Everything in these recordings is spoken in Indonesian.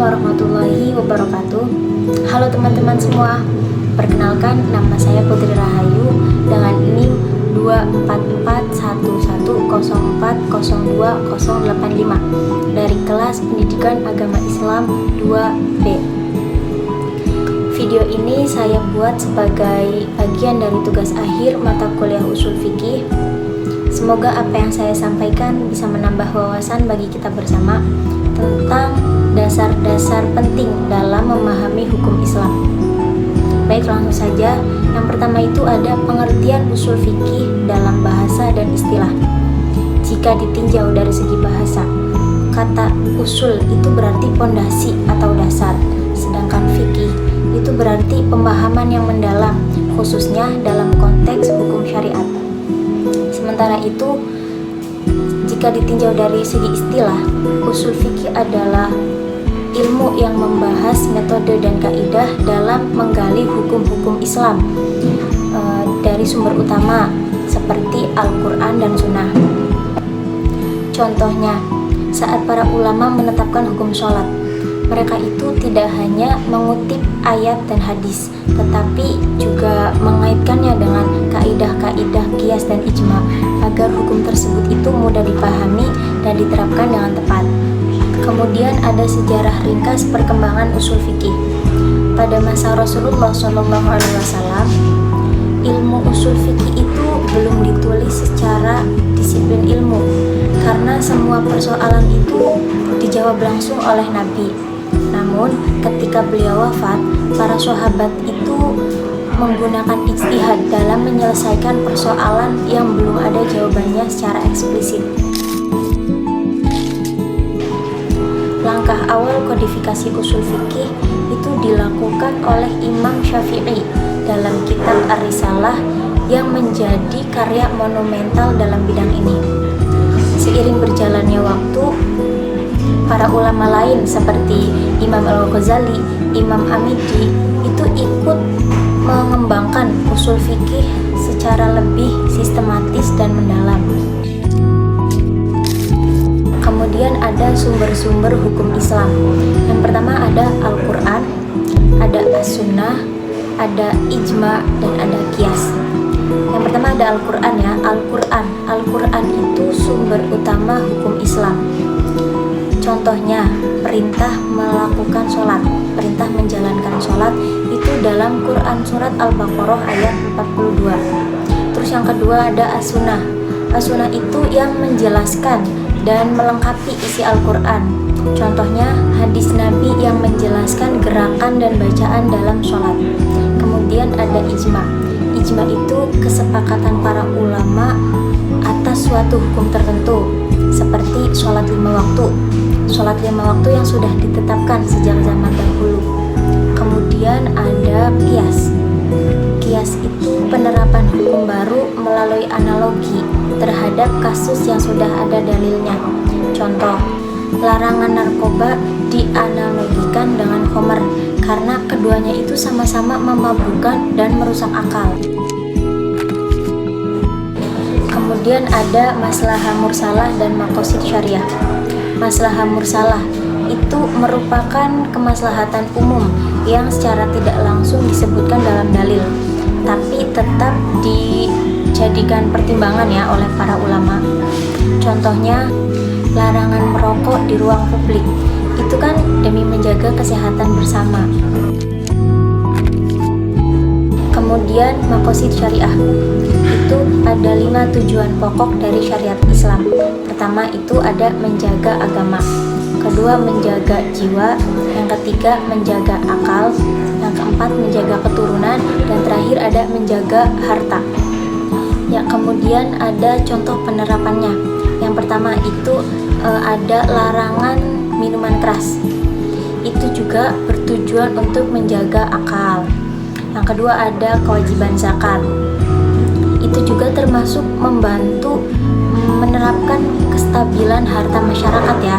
warahmatullahi wabarakatuh. Halo teman-teman semua. Perkenalkan, nama saya Putri Rahayu dengan NIM 24411040285 dari kelas Pendidikan Agama Islam 2B. Video ini saya buat sebagai bagian dari tugas akhir mata kuliah usul fikih. Semoga apa yang saya sampaikan bisa menambah wawasan bagi kita bersama tentang dasar-dasar penting dalam memahami hukum Islam. Baik, langsung saja. Yang pertama itu ada pengertian usul fikih dalam bahasa dan istilah. Jika ditinjau dari segi bahasa, kata usul itu berarti pondasi atau dasar, sedangkan fikih itu berarti pemahaman yang mendalam, khususnya dalam konteks hukum syariat. Sementara itu, jika ditinjau dari segi istilah, usul fikih adalah ilmu yang membahas metode dan kaidah dalam menggali hukum-hukum Islam dari sumber utama seperti Al-Quran dan Sunnah. Contohnya, saat para ulama menetapkan hukum sholat, mereka itu tidak hanya mengutip ayat dan hadis, tetapi juga mengaitkannya dengan kaidah-kaidah qiyas dan ijma agar hukum tersebut itu mudah dipahami dan diterapkan dengan tepat. Kemudian ada sejarah ringkas perkembangan usul fikih. Pada masa Rasulullah SAW, ilmu usul fikih itu belum ditulis secara disiplin ilmu, karena semua persoalan itu dijawab langsung oleh Nabi. Namun, ketika beliau wafat, para sahabat itu menggunakan ijtihad dalam menyelesaikan persoalan yang belum ada jawabannya secara eksplisit. Langkah awal kodifikasi usul fikih itu dilakukan oleh Imam Syafi'i dalam kitab Ar-Risalah yang menjadi karya monumental dalam bidang ini. Seiring berjalannya waktu, para ulama lain seperti Imam Al-Ghazali, Imam Amidi itu ikut mengembangkan usul fikih secara lebih sistematis dan mendalam. Kemudian ada sumber-sumber hukum Islam. Yang pertama ada Al-Quran, ada As-Sunnah, ada Ijma, dan ada Qiyas. Yang pertama ada Al-Quran ya. Al-Quran itu sumber utama hukum Islam. Contohnya, perintah melakukan sholat, perintah menjalankan sholat itu dalam Quran surat Al-Baqarah ayat 42. Terus yang kedua ada As-Sunnah. As-Sunnah itu yang menjelaskan dan melengkapi isi Al-Quran. Contohnya, hadis Nabi yang menjelaskan gerakan dan bacaan dalam sholat. Kemudian ada Ijma. Ijma itu kesepakatan para ulama atas suatu hukum tertentu, seperti sholat 5 waktu. Sholat 5 waktu yang sudah ditetapkan sejak zaman dahulu. Kemudian ada Qiyas. Qiyas itu penerapan hukum baru melalui analogi terhadap kasus yang sudah ada dalilnya. Contoh, larangan narkoba dianalogikan dengan khamr karena keduanya itu sama-sama memabukkan dan merusak akal. Kemudian ada maslahah mursalah dan maqasid syariah. Maslahah mursalah itu merupakan kemaslahatan umum yang secara tidak langsung disebutkan dalam dalil, tapi tetap dijadikan pertimbangan ya oleh para ulama. Contohnya, larangan merokok di ruang publik. Itu kan demi menjaga kesehatan bersama. Kemudian maqasid syariah. Itu ada 5 tujuan pokok dari syariat Islam. Pertama itu ada menjaga agama. Kedua, menjaga jiwa. Yang ketiga, menjaga akal. Yang keempat, menjaga keturunan. Dan terakhir ada menjaga harta. Ya, kemudian ada contoh penerapannya. Yang pertama itu ada larangan minuman keras. Itu juga bertujuan untuk menjaga akal. Yang kedua ada kewajiban zakat. Itu juga termasuk membantu menerapkan kestabilan harta masyarakat ya.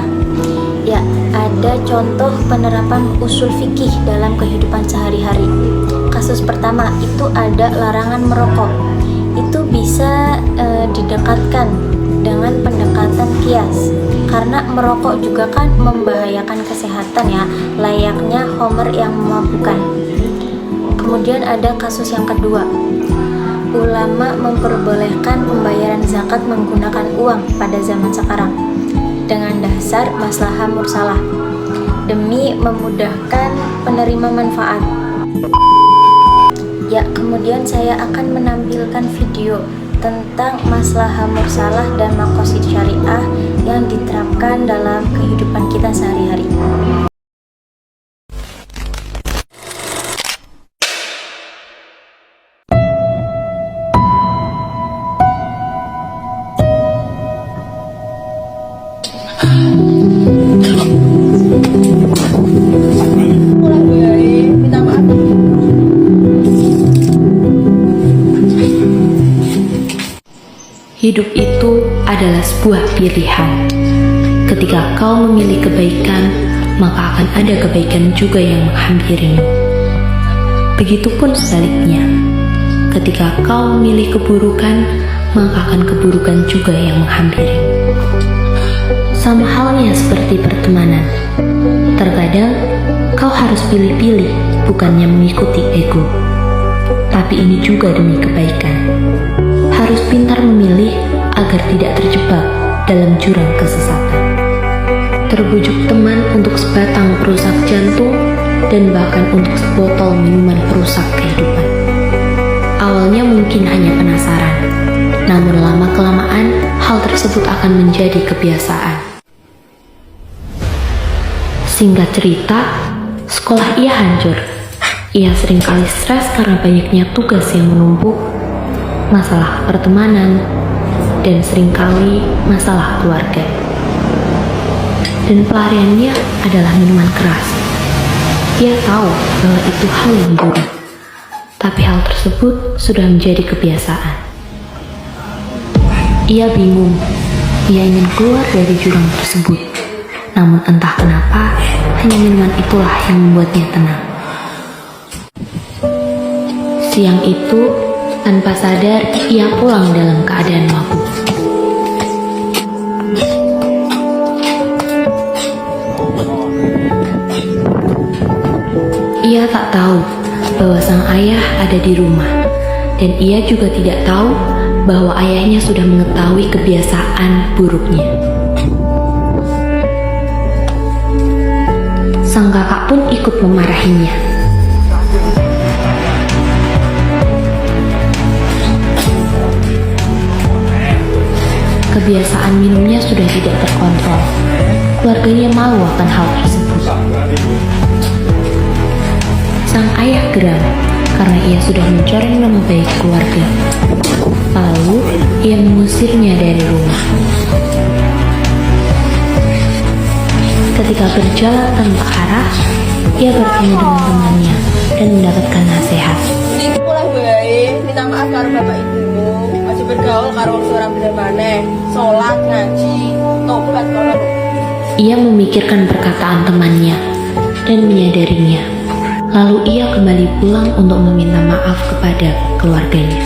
Ya, ada contoh penerapan usul fikih dalam kehidupan sehari-hari. Kasus pertama itu ada larangan merokok. Itu bisa didekatkan dengan pendekatan kias, karena merokok juga kan membahayakan kesehatan ya, layaknya homer yang memabukkan. Kemudian ada kasus yang kedua, ulama memperbolehkan pembayaran zakat menggunakan uang pada zaman sekarang dengan dasar maslahah mursalah demi memudahkan penerima manfaat. Ya, kemudian saya akan menampilkan video tentang maslahah mursalah dan maqasid syariah yang diterapkan dalam kehidupan kita sehari-hari. Hidup itu adalah sebuah pilihan. Ketika kau memilih kebaikan, maka akan ada kebaikan juga yang menghampirimu. Begitupun sebaliknya, ketika kau memilih keburukan, maka akan keburukan juga yang menghampirimu. Sama halnya seperti pertemanan. Terkadang kau harus pilih-pilih, bukannya mengikuti ego. Tapi ini juga demi kebaikan. Harus pintar memilih agar tidak terjebak dalam jurang kesesatan. Terbujuk teman untuk sebatang perusak jantung dan bahkan untuk sebotol minuman perusak kehidupan. Awalnya mungkin hanya penasaran, namun lama-kelamaan hal tersebut akan menjadi kebiasaan. Singkat cerita, sekolah ia hancur. Ia seringkali stres karena banyaknya tugas yang menumpuk, masalah pertemanan, dan seringkali masalah keluarga. Dan pelariannya adalah minuman keras. Ia tahu bahwa itu hal yang buruk, tapi hal tersebut sudah menjadi kebiasaan. Ia bingung, ia ingin keluar dari jurang tersebut, namun entah kenapa, hanya minuman itulah yang membuatnya tenang. Siang itu, tanpa sadar, ia pulang dalam keadaan mabuk. Ia tak tahu bahwa sang ayah ada di rumah, dan ia juga tidak tahu bahwa ayahnya sudah mengetahui kebiasaan buruknya. Sang kakak pun ikut memarahinya. Kebiasaan minumnya sudah tidak terkontrol. Keluarganya malu akan hal tersebut. Sang ayah geram karena ia sudah mencoreng nama baik keluarga. Lalu, ia mengusirnya dari rumah. Ketika berjalan tanpa arah, ia bertemu dengan temannya dan mendapatkan nasihat. Ini pulang baik, minta maaf karo bapak ibumu. Aja bergaul karo orang bener maneh. Sholat, ngaji, tobat kono. Ia memikirkan perkataan temannya dan menyadarinya. Lalu ia kembali pulang untuk meminta maaf kepada keluarganya.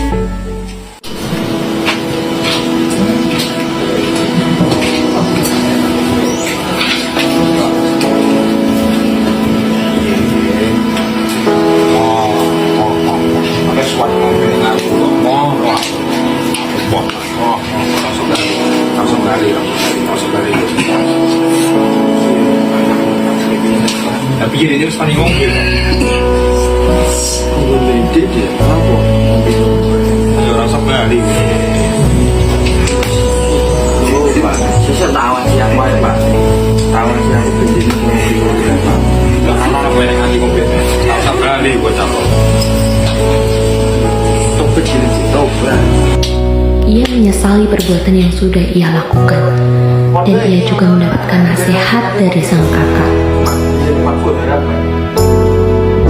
Tapi jadi dia harus panik mobil. Ide dia apa? Ada orang sabari. Oh pak, saya tahu siang pak. Tahu siang itu jadi mobil pak. Gak anak banyak nanti mobil. Tahu sabari buat apa? Tobat gini sih, tobat. Ia menyesali perbuatan yang sudah ia lakukan, dan ia juga mendapatkan nasihat dari sang kakak.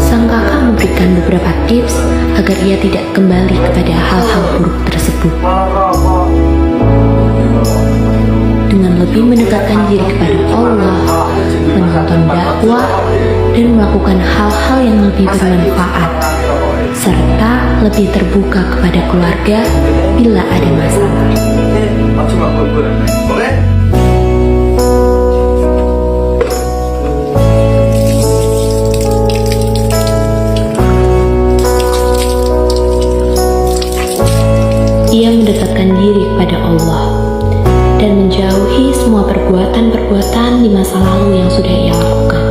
Sang kakak memberikan beberapa tips agar ia tidak kembali kepada hal-hal buruk tersebut. Dengan lebih mendekatkan diri kepada Allah, menonton dakwah, dan melakukan hal-hal yang lebih bermanfaat, serta lebih terbuka kepada keluarga apabila ada masalah. Cuma boleh? Ia mendekatkan diri kepada Allah dan menjauhi semua perbuatan-perbuatan di masa lalu yang sudah ia lakukan.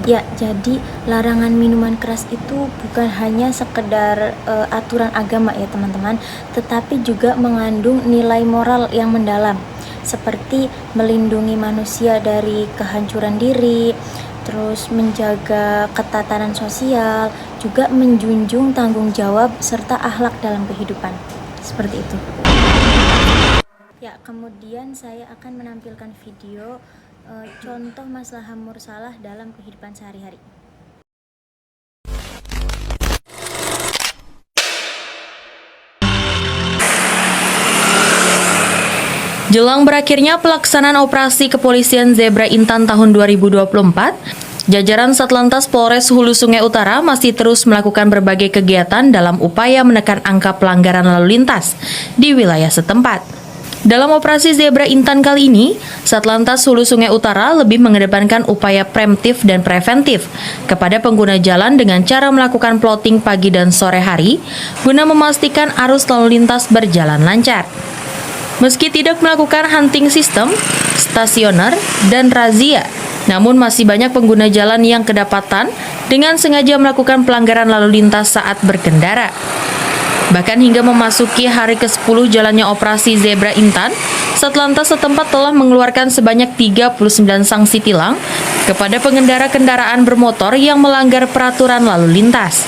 Ya, jadi larangan minuman keras itu bukan hanya sekedar aturan agama ya teman-teman, tetapi juga mengandung nilai moral yang mendalam, seperti melindungi manusia dari kehancuran diri, terus menjaga ketatanan sosial, juga menjunjung tanggung jawab serta akhlak dalam kehidupan. Seperti itu. Ya, kemudian saya akan menampilkan video contoh maslahah mursalah dalam kehidupan sehari-hari. Jelang berakhirnya pelaksanaan operasi kepolisian Zebra Intan tahun 2024, jajaran Satlantas Polres Hulu Sungai Utara masih terus melakukan berbagai kegiatan dalam upaya menekan angka pelanggaran lalu lintas di wilayah setempat. Dalam operasi Zebra Intan kali ini, Satlantas Hulu Sungai Utara lebih mengedepankan upaya preemptif dan preventif kepada pengguna jalan dengan cara melakukan plotting pagi dan sore hari guna memastikan arus lalu lintas berjalan lancar. Meski tidak melakukan hunting system, stasioner, dan razia, namun masih banyak pengguna jalan yang kedapatan dengan sengaja melakukan pelanggaran lalu lintas saat berkendara. Bahkan hingga memasuki hari ke-10 jalannya operasi Zebra Intan, Satlantas setempat telah mengeluarkan sebanyak 39 sanksi tilang kepada pengendara kendaraan bermotor yang melanggar peraturan lalu lintas.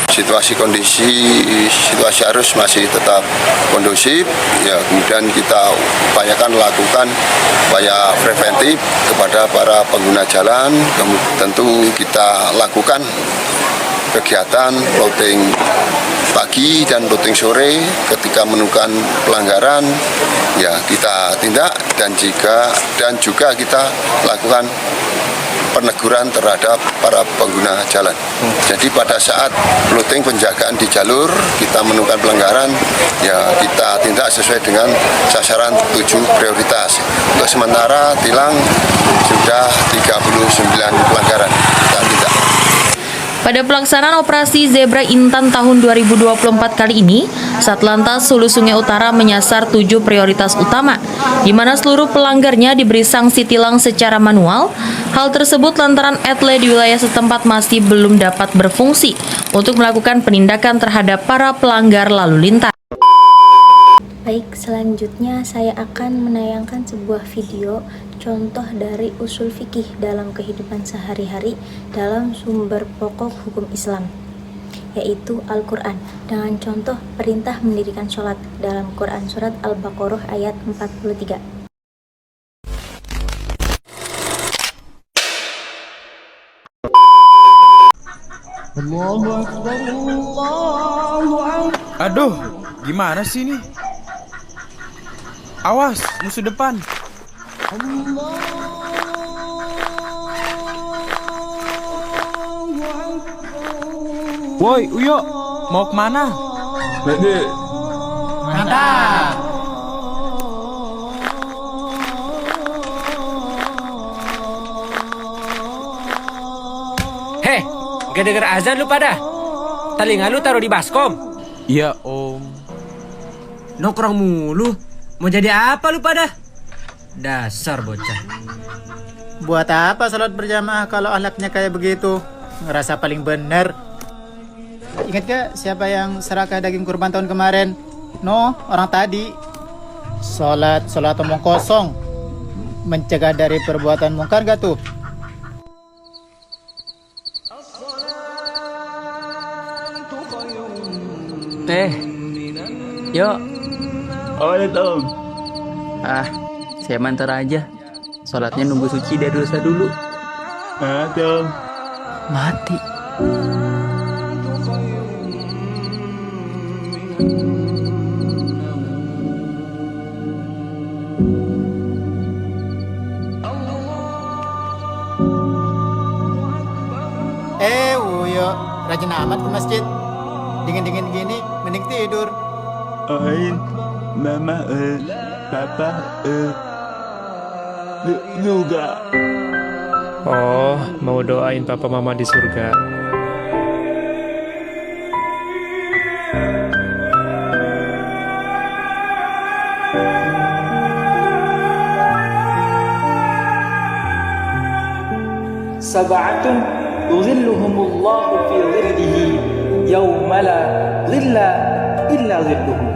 Situasi arus masih tetap kondusif, ya kemudian kita upayakan lakukan upaya preventif kepada para pengguna jalan, tentu kita lakukan kegiatan plotting pagi dan plotting sore. Ketika menemukan pelanggaran ya kita tindak dan juga kita lakukan peneguran terhadap para pengguna jalan. Jadi pada saat plotting penjagaan di jalur kita menemukan pelanggaran ya kita tindak sesuai dengan sasaran 7 prioritas. Untuk sementara tilang sudah 39 pelanggaran kita tindak. Pada pelaksanaan operasi Zebra Intan tahun 2024 kali ini, Satlantas Hulu Sungai Utara menyasar 7 prioritas utama, di mana seluruh pelanggarnya diberi sanksi tilang secara manual. Hal tersebut lantaran etle di wilayah setempat masih belum dapat berfungsi untuk melakukan penindakan terhadap para pelanggar lalu lintas. Baik, selanjutnya saya akan menayangkan sebuah video contoh dari usul fikih dalam kehidupan sehari-hari dalam sumber pokok hukum Islam, yaitu Al-Quran, dengan contoh perintah mendirikan sholat dalam Quran Surat Al-Baqarah ayat 43. Aduh, gimana sih ini? Awas, musuh depan. Woi, Uyo, mau kemana? Mantap. Heh, gak denger azan lu pada? Telinga lu taruh di baskom? Iya, Om. Nongkrong mulu. Mau jadi apa lu pada? Dasar bocah. Buat apa salat berjamaah kalau akhlaknya kayak begitu? Ngerasa paling bener. Ingat gak siapa yang serakah daging kurban tahun kemarin? No, orang tadi. Salat omong kosong. Mencegah dari perbuatan mungkar gak tuh? Yuk. Oh ya Tom. Saya mantar aja. Sholatnya nunggu suci dari dosa dulu. Tom. Mati. Uyo, rajin amat ke masjid. Dingin-dingin gini, mending tidur. Ain, mama, papa, juga. Oh, mau doain papa mama di surga. Sab'atun yuzilluhumullahu fi dhillihi yawma la dhilla illa dhilluhu.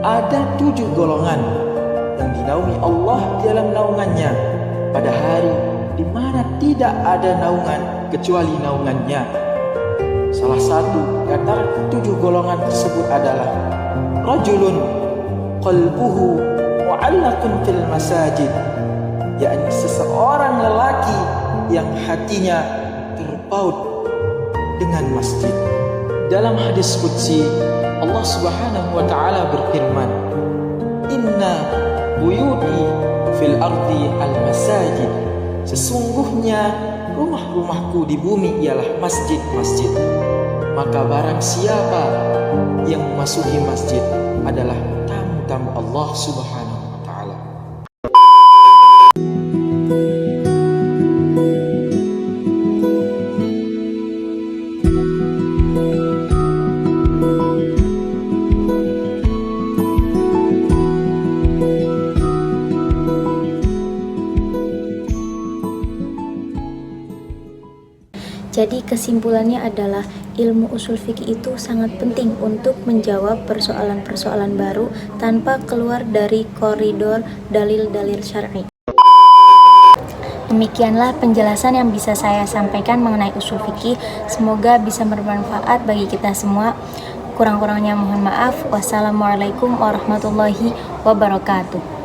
Ada 7 golongan yang dinaungi Allah di dalam naungannya pada hari di mana tidak ada naungan kecuali naungannya. Salah satu di antara 7 golongan tersebut adalah rajulun qalbuhu mu'allaqun fil masajid, yakni seseorang lelaki yang hatinya terpaut dengan masjid. Dalam hadis qudsi Allah Subhanahu wa taala berfirman, "Inna buyuti fil ardi al masajid." Sesungguhnya rumah-rumahku di bumi ialah masjid-masjid. Maka barang siapa yang memasuki masjid adalah tamu-tamu Allah Subhanahu wa taala. Jadi kesimpulannya adalah ilmu usul fikih itu sangat penting untuk menjawab persoalan-persoalan baru tanpa keluar dari koridor dalil-dalil syar'i. Demikianlah penjelasan yang bisa saya sampaikan mengenai usul fikih. Semoga bisa bermanfaat bagi kita semua. Kurang-kurangnya mohon maaf. Wassalamualaikum warahmatullahi wabarakatuh.